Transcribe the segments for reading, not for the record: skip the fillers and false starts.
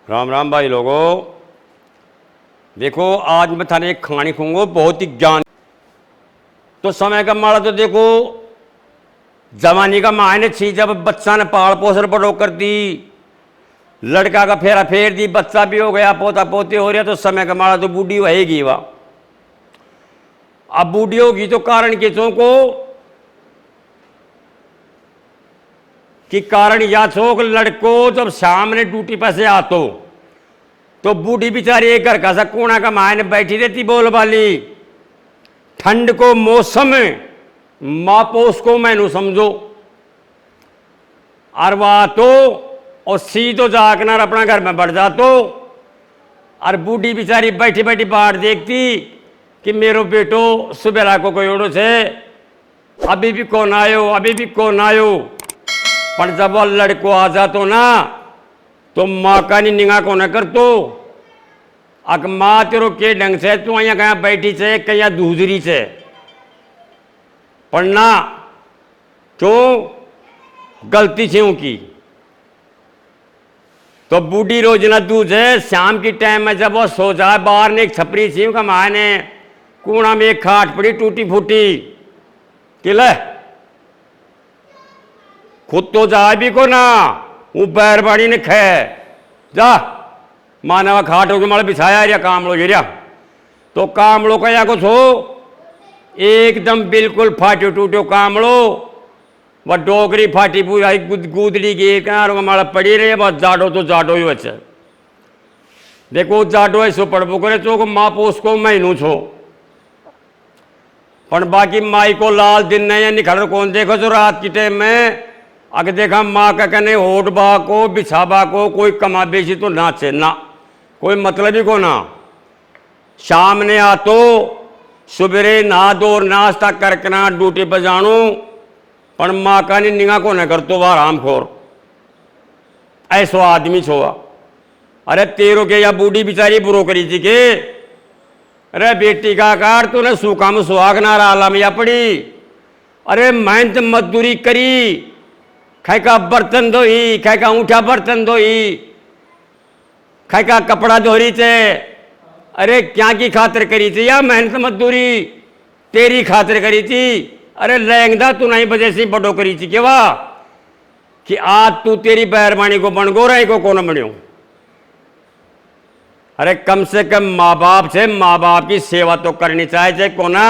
राम राम भाई लोगों। देखो आज मैं थाने एक कहानी कहूँगा बहुत ही ज्ञान। तो समय का माड़ा तो देखो जवानी का मायने छी, जब बच्चा ने पाल पोषण बड़ो कर दी, लड़का का फेरा फेर दी, बच्चा भी हो गया, पोता पोते हो रहा, तो समय का माड़ा तो बूढ़ी रहेगी। वह अब बूढ़ी होगी तो कारण किसों को कि कारण या छोक लड़को जब शाम ने ड्यूटी पर से आतो तो बूढ़ी बेचारी एक घर का सा कोना का मायने बैठी रहती बोल वाली। ठंड को मौसम मापोस को मैनू समझो और वह तो और सीधो जाकर अपना घर में बढ़ जातो। और बूढ़ी बेचारी बैठी बैठी बाहर देखती कि मेरो बेटो सुबेरा को कोई ओढ़ो से अभी भी कौन आयो, अभी भी कौन आयो। पर जब वह लड़को आ जातो ना तो माँ का नहीं निगाह को न कर तो अक माँ तेरो के ढंग से तू यहाँ कहीं बैठी से कहीं दूसरी से पढ़ना क्यों गलती से की। तो बूढ़ी रोजना दूध है शाम की टाइम में जब वो सो जाए बाहर ने एक छपरी सी का माँ ने कूड़ा में एक खाट पड़ी टूटी फूटी किले खुद तो जा भी को ना वो बैरबाड़ी ने खे जा मानवा खाट होकर माल बिछाया या काम लो गिरा तो काम लो का या कुछ हो एकदम बिल्कुल फाटो टूटो काम लो वह डोगरी फाटी पूरी गूदड़ी गे माला पड़ी रही बस जाडो तो जाडो ही बच्चे देखो जाडो ऐसो पड़बो करे चो माँ पोस को महीनू छो पर बाकी माई को लाल दिन नहीं निखड़ कौन देखो जो रात की टाइम में अगर देखा माँ का कहने होट बा को बिछाबा को कोई कमा बेची तो नाचे ना कोई मतलब ही को ना। शाम ने आ तो सुबेरे नहा दो नाश्ता करके ना ड्यूटी पर जानो पर माँ का नहीं निगाह को न कर तो वह आराम खोर ऐसो आदमी छोआ। अरे तेरो के या बूढ़ी बिचारी बुरो करी थी के अरे बेटी का कार तूने सूखा में सुहाग नारा आला में या पड़ी। अरे मेहनत मजदूरी करी खाई का बर्तन धोई खाई का ऊँटा बर्तन धोई खाई का कपड़ा धोरी थे। अरे क्या की खातिर करी थी या मेहनत मजदूरी तेरी खातिर करी थी। अरे लहंगदा तू नहीं बजे से बड़ो करी थी के वाह कि आज तू तेरी बैरबानी को बन गो रही को कौन बण्यो। अरे कम से कम माँ बाप से माँ बाप की सेवा तो करनी चाहिए कोना।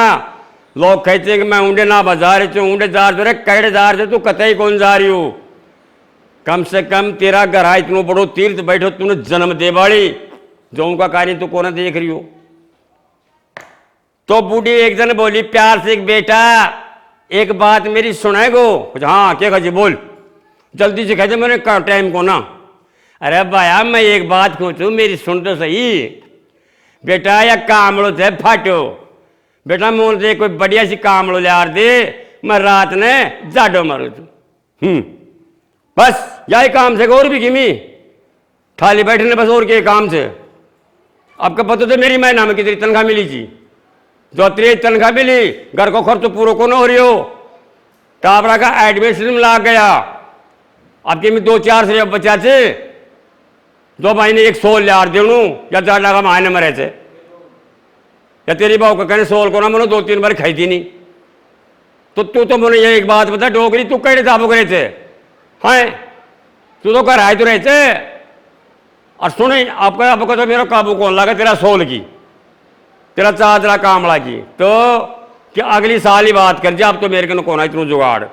लोग कहते हैं कि मैं ऊँडे ना बाजार चो ऊँडे जा रहे कैडे जा रहे तू कतई कौन जा रही हो। कम से कम तेरा घर है इतनो बड़ो तीर्थ बैठो तूने जन्म दे बाड़ी जो उनका कार्य तू कौन देख रही हो। तो बूढ़ी एक जन बोली प्यार से एक बेटा एक बात मेरी सुनेगो। हाँ क्या जी बोल जल्दी से कहते मैंने टाइम को ना। अरे भाया मैं एक बात पूछूं मेरी सुन तो सही बेटा या कामड़ो से फाटो बेटा मोन से कोई बढ़िया सी कामड़ो लियार दे मैं रात ने जाडो मारू तू बस यही काम से और भी गिमी खाली बैठने बस और के काम से। आपका पता तो मेरी महीना में कितनी तनख्वाह मिली थी जो तेरी तनख्वाह मिली घर को खर्च तो पूरा को ना हो रही हो। टाबरा का एडमिशन लाग गया आपके में 2-4 से बचा थे 2 महीने एक 100 लियार देणू या 4 लाख महीने में रहते या तेरी बहू का कहने 100 को ना मनो 2-3 बार खाई थी नहीं। तो तू तो मैंने ये एक बात बता डोगरी तू कैसे दाबो करे थे हाँ तू तो कर आए तो रहते। और सुने आपका तो मेरा काबू कौन लगा तेरा 100 की तेरा चादरा कामड़ा की तो कि अगली साल ही बात कर जा अब तो मेरे को कौन है इतना जुगाड़।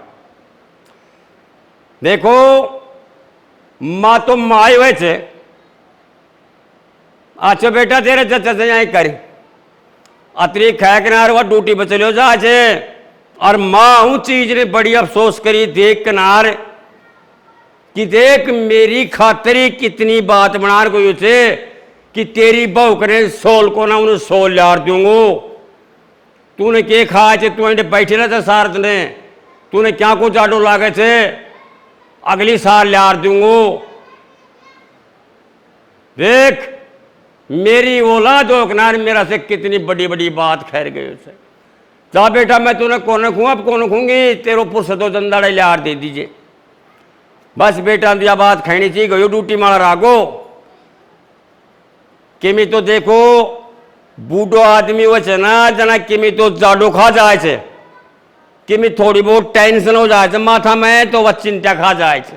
देखो माँ तो माँ ही हुए थे अच्छा बेटा तेरे चचा से यहाँ कर अतरी खै किनार वह ड्यूटी पर चलो जा और माँ हूँ चीज ने बड़ी अफसोस करी देख किनार कि देख मेरी खातरी कितनी बात बना कोई उसे कि तेरी बहू करे 100 को ना उन्हें 100 लियार दूंगो। तूने के खाए थे तू बैठे रहते सार ने तूने क्या को जाडो लागे थे अगली साल लियार दूंगो। देख मेरी औलाद हो किनार मेरा से कितनी बड़ी बड़ी बात खैर गई उसे जा बेटा मैं तूने कौन खूँ अब कौन खूँगी तेरे ऊपर से 2 दंदाड़े लियार दे दीजिए बस बेटा दिया बात खैनी चाहिए गयो ड्यूटी मारा रागो किमी तो देखो बूढ़ो आदमी हो छे ना जना किमी तो जाडो खा जाए छे, किमी थोड़ी बहुत टेंशन हो जाए छे माथा में तो वह चिंता खा जाए छे।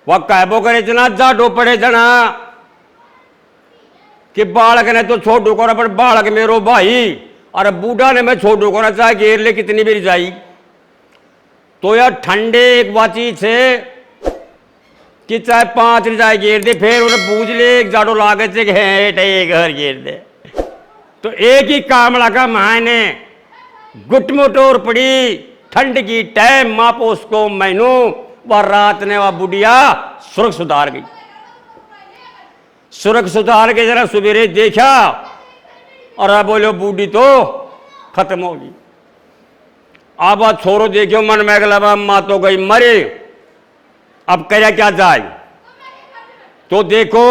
वह कहबो करे जना जाडो पड़े जना कि बालक ने तो छोड़ो को पर बालक मेरो भाई, अरे बूढ़ा ने मैं छोड़ो को चाहे घेर ले कितनी भी जाई। तो यार ठंडे एक बाची छे कि चाहे 5 रिजाई घेर दे फिर उन्हें बूझ ले एक जाडो लागे थे कि एक घर घेर दे। तो एक ही कामड़ा का मायने गुटमुटोर पड़ी ठंड की टाइम मापोस को मैनू वह रात ने वह बुढ़िया सुरख सुधार गई। सुरख सुधार के जरा सवेरे देखा और अब बोलो बूढ़ी तो खत्म होगी। अब वह छोरो देखो मन में गला माँ तो गई मरे, अब करा क्या जाए। तो देखो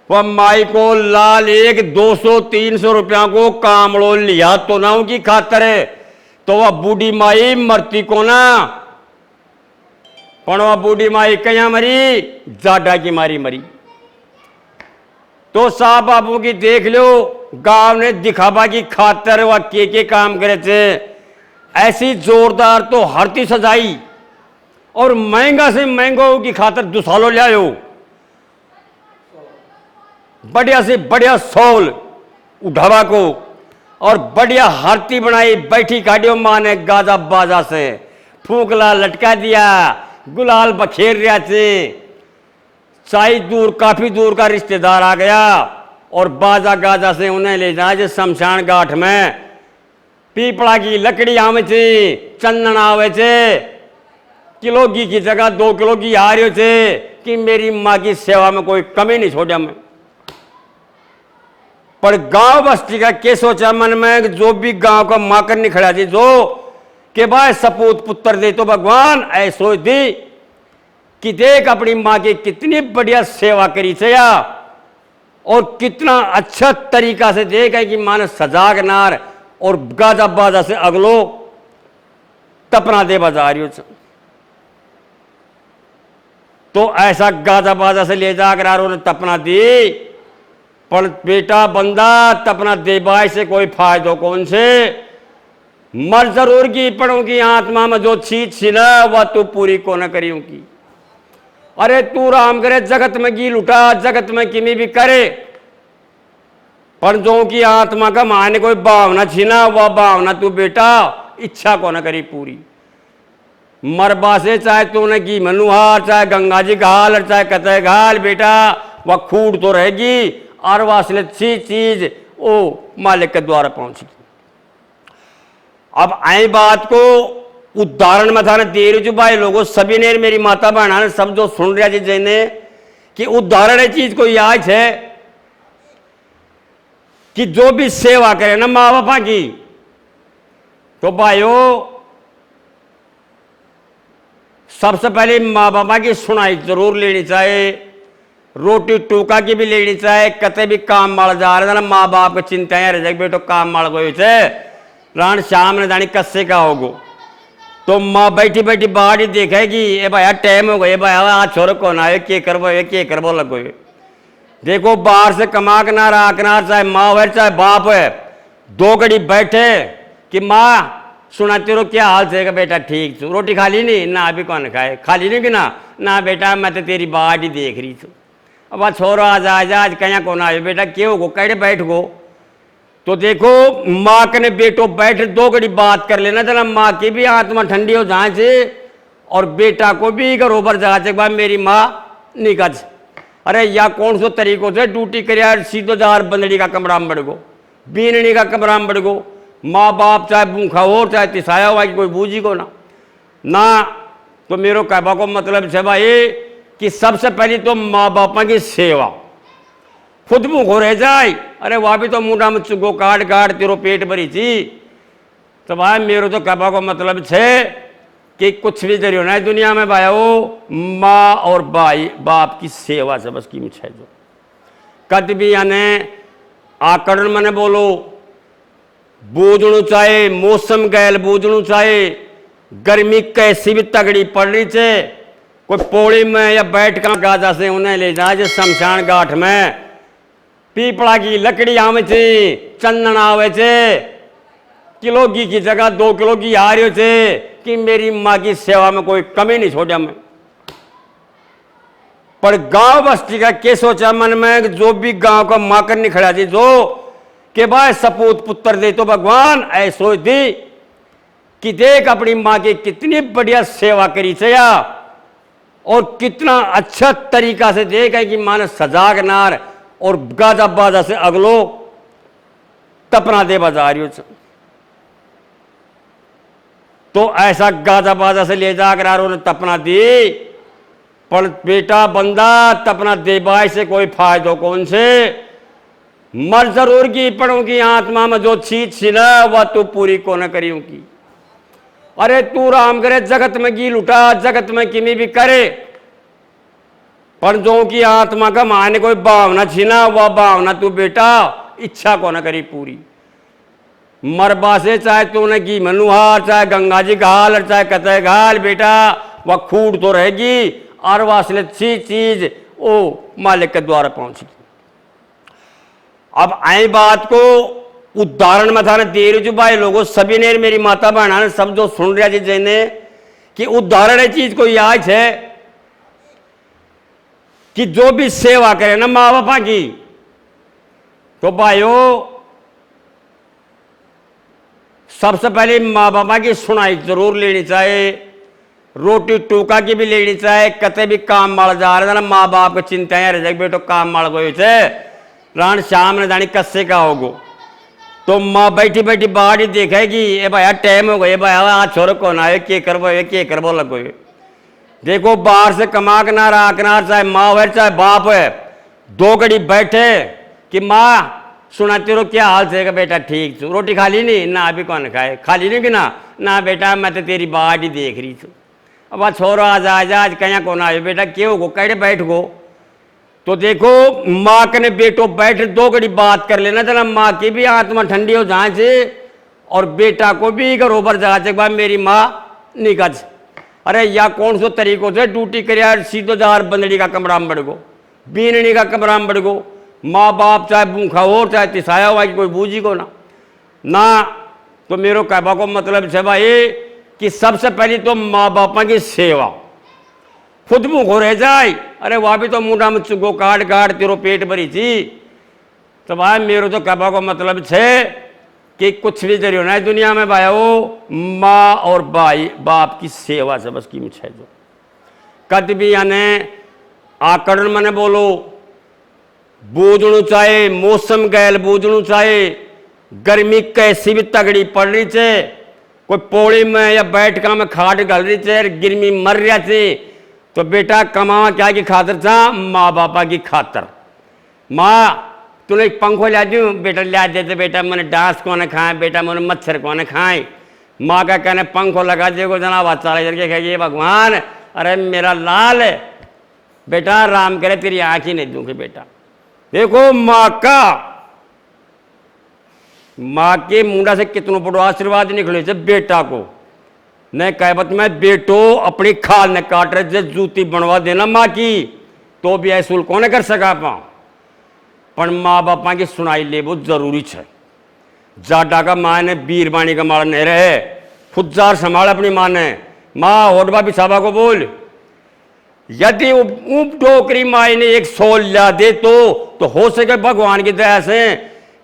वह माई को लाल एक 200-300 रुपया को कामड़ो लिया तो ना उनकी खातर है, तो वह बूढ़ी माई मरती को ना, पर वह बूढ़ी माई कया मरी, जाडा की मारी मरी। तो साहब बाबू की देख लो गांव ने दिखावा की खातर वह के काम करे थे, ऐसी जोरदार तो हरती सजाई और महंगा से महंगो की खातर दुसालो ले आयो, बढ़िया से बढ़िया सौल उठावा को और बढ़िया हरती बनाई बैठी काटियो माँ ने गाजा बाजा से फूकला लटका दिया, गुलाल बखेर रहा थे। चाई दूर काफी दूर का रिश्तेदार आ गया और बाजा गाजा से उन्हें ले जाए शमशान घाट में। पीपड़ा की लकड़ी आवे थे, चंदन आवे थे, किलो घी की जगह 2 किलो घी आ रहे थे कि मेरी माँ की सेवा में कोई कमी नहीं छोड़ा मैं। पर गांव बस्ती का के सोचा मन में, जो भी गांव का माकर नहीं खड़ा थी जो के भाई सपूत पुत्र दे तो भगवान ऐ सोच दी कि देख अपनी माँ की कितनी बढ़िया सेवा करी से या और कितना अच्छा तरीका से देख है कि माँ ने सजा के नार और गाजा बाजा से अगलो तपना दे बजा रही हो। तो ऐसा गाजा बाजा से ले जाकर उन्हें तपना दी, पर बेटा बंदा तपना देबाई से कोई फायदो कौन से, मर जरूर की पड़ों की आत्मा में जो चीज थी ना वह तू पूरी को न करी की। अरे तू राम करे जगत में गी लुटा जगत में किमी भी करे, पर जो की आत्मा का माने कोई भावना थी ना वह भावना तू बेटा इच्छा को न करी पूरी। मरबा से चाहे तूने की मनुहार चाहे गंगा जी घाल और चाहे कतः घाल बेटा वह खूट तो रहेगी और वासले चीज ओ मालिक के द्वारा पहुंची। अब आई बात को उदाहरण में था ना दे रही भाई लोगों सभी ने मेरी माता बहना ने सब जो सुन रहा जी जैने कि उदाहरण चीज को याद है कि जो भी सेवा करे ना माँ बापा की तो भाइयों सबसे पहले माँ बापा की सुनाई जरूर लेनी चाहिए, रोटी टूका की भी लेनी चाहिए। कते भी काम माल जा रहे ना माँ बाप की चिंताएं रह जाए बेटो काम माल गए थे रान शाम ने जानी कस्से का होगो, तो माँ बैठी बैठी बाहर ही देखेगी ए भाई टाइम हो गए भाई आज छोरो कौन आए के करबो लगो। देखो बाहर से कमा के ना राखना चाहे माँ हो चाहे बाप है 2 घड़ी बैठे कि माँ सुनाते रहो क्या हाल से बेटा ठीक छू, रोटी खा ली नहीं ना अभी कौन खाए, खा ली नहीं कि ना बेटा मैं तो तेरी बाट ही देख रही थी। अब छोरो आज कहीं कौन आए बेटा क्यों गो कड़े बैठ गो। तो देखो माँ के बेटो बैठ 2 घड़ी बात कर लेना जना माँ की भी आत्मा ठंडी हो जाए से और बेटा को भी बरोबर जाए भाई मेरी माँ निकच। अरे या कौन सो तरीकों से ड्यूटी कर सीधो जार बंदड़ी का कमरा में बढ़ गो, बीननी का कमरा में बढ़ गो, माँ बाप चाहे भूखा हो चाहे तिसाया हुआ कि कोई बूझी को ना। तो मेरो कहवा को मतलब है भाई कि सबसे पहले तो माँ बापा की सेवा, खुद भूखो रह जाए अरे वह भी तो मुंडा में चुगो काट तेरो पेट भरी थी। तो भाई मेरो तो कहवा को मतलब है कि कुछ भी जरियो ना दुनिया में भाई वो माँ और भाई बाप की सेवा से बस की मुझे जो कद भी यानी आकरण मैंने बोलो बूझणु चाहे मौसम गैल बूझणु चाहे गर्मी कैसी भी तगड़ी पड़ रही थे कोई पौड़ी में या बैठ का गाजा से उन्हें ले जाए शमशान घाट में, पीपड़ा की लकड़ी आवे थे, चंदन आवे थे, किलो की जगह 2 किलो की आ रहे थे कि मेरी माँ की सेवा में कोई कमी नहीं छोड़ा मैं। पर गांव बस्ती का क्या सोचा मन में, जो भी गांव का माकर नहीं खड़ा थी जो के भाई सपूत पुत्र दे तो भगवान ऐ सोच दी कि देख अपनी माँ की कितनी बढ़िया सेवा करी से या, और कितना अच्छा तरीका से देख है कि माँ ने सजा के नार और गाजा बाजा से अगलो तपना दे बाजारियों से। तो ऐसा गाजा बाजा से ले जाकर उन्हें तपना दी। पर बेटा बंदा तपना देबाई से कोई फायदो कौन से, मर जरूर की पड़ों की आत्मा में जो चीज थी ना वह तू पूरी को न करी की। अरे तू राम करे जगत में गी लुटा, जगत में किमी भी करे, पर जो की आत्मा का माने कोई भावना थी ना वह भावना तू बेटा इच्छा को न करी पूरी। मरबा से चाहे तूने की मनुहार, चाहे गंगा जी घाल और चाहे कतः घाल, बेटा वह खूट तो रहेगी और वासले चीज ओ मालिक के द्वारा पहुंची। अब आई बात को उदाहरण में था ना दे रही भाई लोगों सभी ने, मेरी माता बहना ने सब जो सुन रहा जी जैने कि उदाहरण चीज को याद है कि जो भी सेवा करे ना माँ बापा की, तो भाइयों सबसे पहले माँ बापा की सुनाई जरूर लेनी चाहिए, रोटी टूका की भी लेनी चाहिए। कते भी काम माल जा रहे ना माँ बाप की चिंताएं रह जाए, बेटो काम माल गए थे रान शाम ने जानी कस्से का होगो, तो माँ बैठी बैठी बाहर ही देखेगी ए भाई टाइम हो गए भाई आज छोरो कौन आए के करबो लगो। देखो बाहर से कमा के ना राखना, चाहे माँ है चाहे बाप है, 2 घड़ी बैठे कि माँ सुना तेरो क्या हाल से बेटा ठीक छू, रोटी खा ली नहीं ना, अभी कौन खाए, खा ली नहीं कि ना बेटा मैं तो तेरी बाट ही देख रही थी। अब छोरो आज आज कहीं कौन आए बेटा क्यों गो कड़े बैठ गो। तो देखो माँ के बेटो बैठ 2 घड़ी बात कर लेना, जना माँ की भी आत्मा ठंडी हो जाए से और बेटा को भी बरोबर जाए भाई मेरी माँ निकच। अरे या कौन सो तरीकों से ड्यूटी कर सीधो जार बंदड़ी का कमरा में बढ़ गो, बीननी का कमरा में बढ़ गो, माँ बाप चाहे भूखा हो चाहे तिसाया हुआ कि कोई बूझी को ना। तो मेरो कहबा को मतलब है भाई कि सबसे पहले तो माँ बापा की सेवा, खुद भूखो रह जाए, अरे वह भी तो मुंडा में चुगो काट काट तेरो पेट भरी थी। तो भाई मेरो तो कहबा को मतलब है कि कुछ भी जरियो ना दुनिया में भाई वो माँ और भाई बाप की सेवा से बस की मुझे जो कद भी यानी आकरण मैंने बोलो बूझणु चाहे, मौसम गैल बूझणु चाहे, गर्मी कैसी भी तगड़ी पड़ रही थे, कोई पौड़ी में या बैठका में खाट गल रही थे, गर्मी मर रहा थे, तो बेटा कमा क्या की खातर था, माँ बापा की खातर। माँ तूने एक पंखो ला दूँ बेटा, ला देते बेटा मैंने डांस को न खाए, बेटा मैंने मच्छर को न खाए। माँ का कहने पंखो लगा देगो जना बात चला करके कहिए भगवान अरे मेरा लाल बेटा राम करे तेरी आँख ही नहीं दूंगी बेटा। देखो माँ के मुंडा से कितनों बड़ो आशीर्वाद निकले थे बेटा को, न कहबत में बेटो अपनी खाल न काट रहे जूती बनवा देना माँ की, तो भी ऐसूल कौन कर सका पाओ। पर माँ बापा की सुनाई ले वो जरूरी है। जाडा का माँ ने बीरबाणी का मार नहीं रहे, खुद जार संभाल अपनी माँ ने, माँ होडबा बिछाबा को बोल, यदि ऊप डोकरी माई ने एक सोल ला दे तो हो सके भगवान की दया से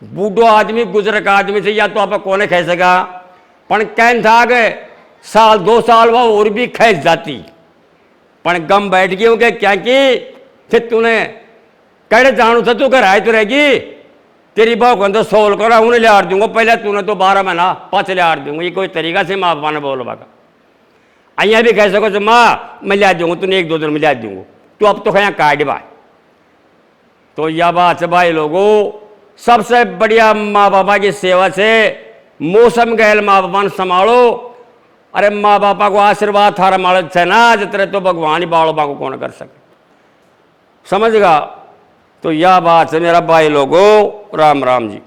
बूढ़ो आदमी गुजर का आदमी से या तो आप कौन खा सका, पर कहन था गए साल 2 साल वह और भी खैस जाती, पर गम बैठ गई हो क्या कि फिर तूने कड़े जानू था तू घर आए तो रहेगी, तेरी बाप को तो सोल करा उन्हें ले आर दूंगा, पहले तूने तो 12 महीना 5 ले आर दूंगा, ये कोई तरीका से माँ बापा ने बोलो बाका अहियाँ भी कह सको तो माँ मैं ला दूंगा तूने 1-2 दिन में ला दूंगा, तू अब तो खया काट भाई। तो यह बात है भाई लोगों सबसे बढ़िया माँ बापा की सेवा से मौसम गैल माँ बापा ने संभालो। अरे माँ बापा को आशीर्वाद थारा मालक है ना जितने तो भगवान ही बाड़ो बाको कौन कर सके, समझ गा। तो यह बात है मेरा भाई लोगों, राम राम जी।